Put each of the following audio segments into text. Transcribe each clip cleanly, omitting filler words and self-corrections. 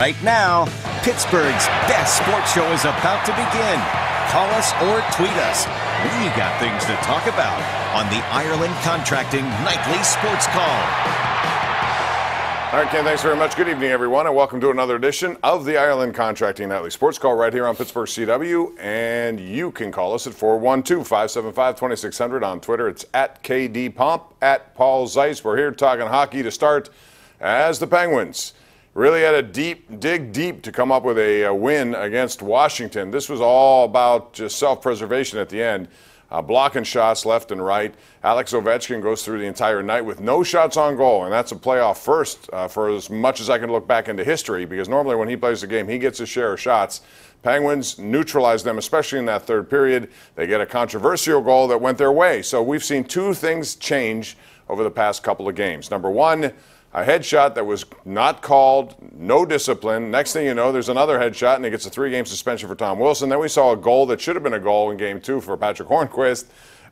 Right now, Pittsburgh's best sports show is about to begin. Call us or tweet us. We got things to talk about on the Ireland Contracting Nightly Sports Call. All right, Ken, thanks very much. Good evening, everyone, and welcome to another edition of the Ireland Contracting Nightly Sports Call right here on Pittsburgh CW. And you can call us at 412-575-2600 on Twitter. It's at KDPomp, at Paul Zeiss. We're here talking hockey to start as the Penguins really had a dig deep to come up with a win against Washington. This was all about just self-preservation at the end, blocking shots left and right. Alex Ovechkin goes through the entire night with no shots on goal, and that's a playoff first for as much as I can look back into history, because normally when he plays the game, he gets his share of shots. Penguins neutralize them, especially in that third period. They get a controversial goal that went their way. So we've seen two things change over the past couple of games. Number one, a headshot that was not called, no discipline. Next thing you know, there's another headshot, and he gets a 3-game suspension for Tom Wilson. Then we saw a goal that should have been a goal in Game 2 for Patrick Hornquist.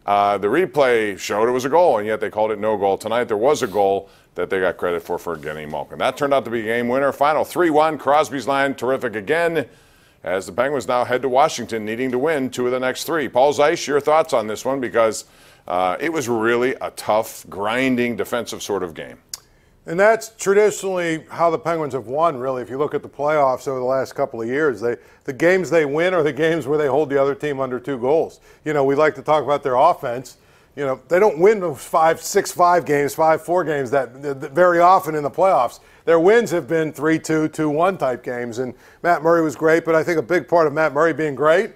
The replay showed it was a goal, and yet they called it no goal. Tonight there was a goal that they got credit for Evgeny Malkin. That turned out to be a game winner. Final 3-1. Crosby's line terrific again, as the Penguins now head to Washington needing to win 2 of the next 3. Paul Zeiss, your thoughts on this one, because it was really a tough, grinding, defensive sort of game. And that's traditionally how the Penguins have won, really. If you look at the playoffs over the last couple of years, the games they win are the games where they hold the other team under 2 goals. You know, we like to talk about their offense. You know, they don't win those 6-5 games, 5-4 games that very often in the playoffs. Their wins have been 3-2, 2-1 type games. And Matt Murray was great, but I think a big part of Matt Murray being great,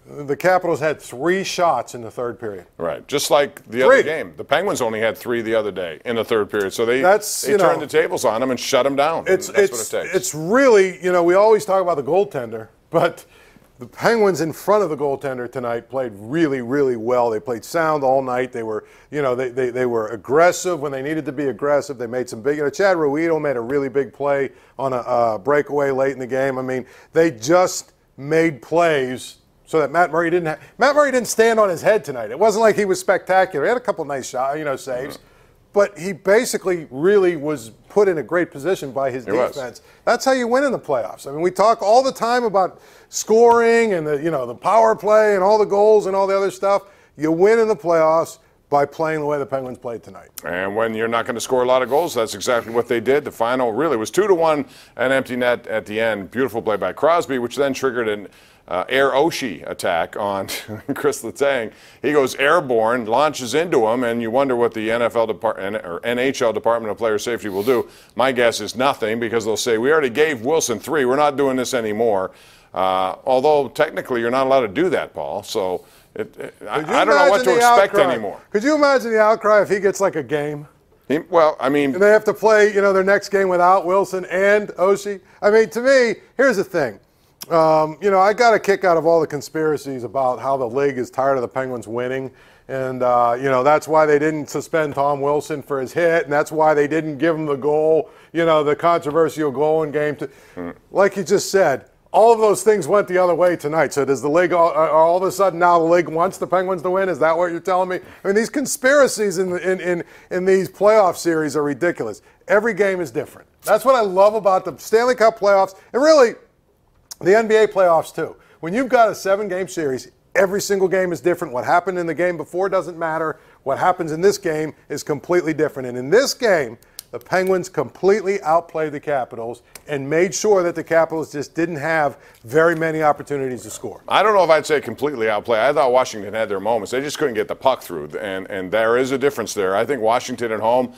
the Capitals had 3 shots in the third period. Right, just like the other game. The Penguins only had 3 the other day in the third period. So they turned the tables on them and shut them down. That's what it takes. It's really, you know, we always talk about the goaltender, but the Penguins in front of the goaltender tonight played really, really well. They played sound all night. They were, you know, they were aggressive when they needed to be aggressive. They made some big, you know, Chad Ruhwedel made a really big play on a breakaway late in the game. I mean, they just made plays so that Matt Murray didn't stand on his head tonight. It wasn't like he was spectacular. He had a couple nice shots, you know, saves. But he basically really was put in a great position by his defense. That's how you win in the playoffs. I mean, we talk all the time about scoring and the power play and all the goals and all the other stuff. You win in the playoffs by playing the way the Penguins played tonight. And when you're not going to score a lot of goals, that's exactly what they did. The final really was 2-1, an empty net at the end. Beautiful play by Crosby, which then triggered an air Oshie attack on Chris Letang. He goes airborne, launches into him, and you wonder what the NHL Department of Player Safety will do. My guess is nothing, because they'll say, we already gave Wilson 3. We're not doing this anymore. Although technically you're not allowed to do that, Paul. So I don't know what to expect anymore. Could you imagine the outcry if he gets like a game? Well, I mean, and they have to play, their next game without Wilson and Oshie. I mean, to me, here's the thing. I got a kick out of all the conspiracies about how the league is tired of the Penguins winning. And, that's why they didn't suspend Tom Wilson for his hit. And that's why they didn't give him the goal, the controversial goal in game 2. Like you just said, all of those things went the other way tonight. So does the league all of a sudden now the league wants the Penguins to win? Is that what you're telling me? I mean, these conspiracies in these playoff series are ridiculous. Every game is different. That's what I love about the Stanley Cup playoffs. And really, the NBA playoffs, too. When you've got a 7-game series, every single game is different. What happened in the game before doesn't matter. What happens in this game is completely different. And in this game, the Penguins completely outplayed the Capitals and made sure that the Capitals just didn't have very many opportunities to score. I don't know if I'd say completely outplay. I thought Washington had their moments. They just couldn't get the puck through, and there is a difference there. I think Washington at home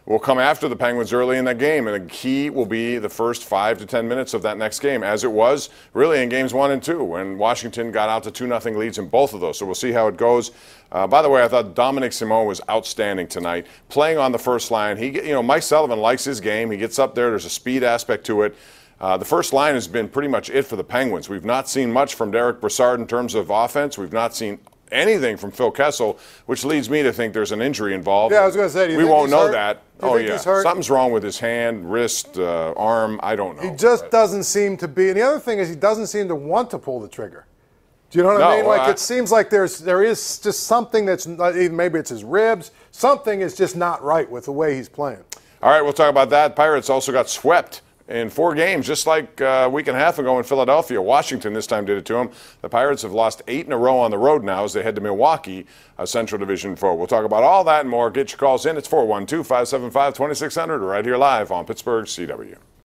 will come after the Penguins early in that game, and the key will be the first 5 to 10 minutes of that next game, as it was really in games 1 and 2 when Washington got out to 2-0 leads in both of those. So we'll see how it goes. By the way, I thought Dominic Simon was outstanding tonight, playing on the first line. Mike Sullivan likes his game. He gets up there. There's a speed aspect to it. The first line has been pretty much it for the Penguins. We've not seen much from Derek Brassard in terms of offense. We've not seen anything from Phil Kessel, which leads me to think there's an injury involved. Yeah, I was going to say, we won't know that. Oh, yeah. Something's wrong with his hand, wrist, arm. I don't know. He just doesn't seem to be. And the other thing is he doesn't seem to want to pull the trigger. Do you know what I mean? It seems like there is just something that's maybe it's his ribs. Something is just not right with the way he's playing. All right, we'll talk about that. Pirates also got swept in 4 games, just like a week and a half ago in Philadelphia. Washington this time did it to them. The Pirates have lost 8 in a row on the road now as they head to Milwaukee, a Central Division foe. We'll talk about all that and more. Get your calls in. It's 412-575-2600 right here live on Pittsburgh CW.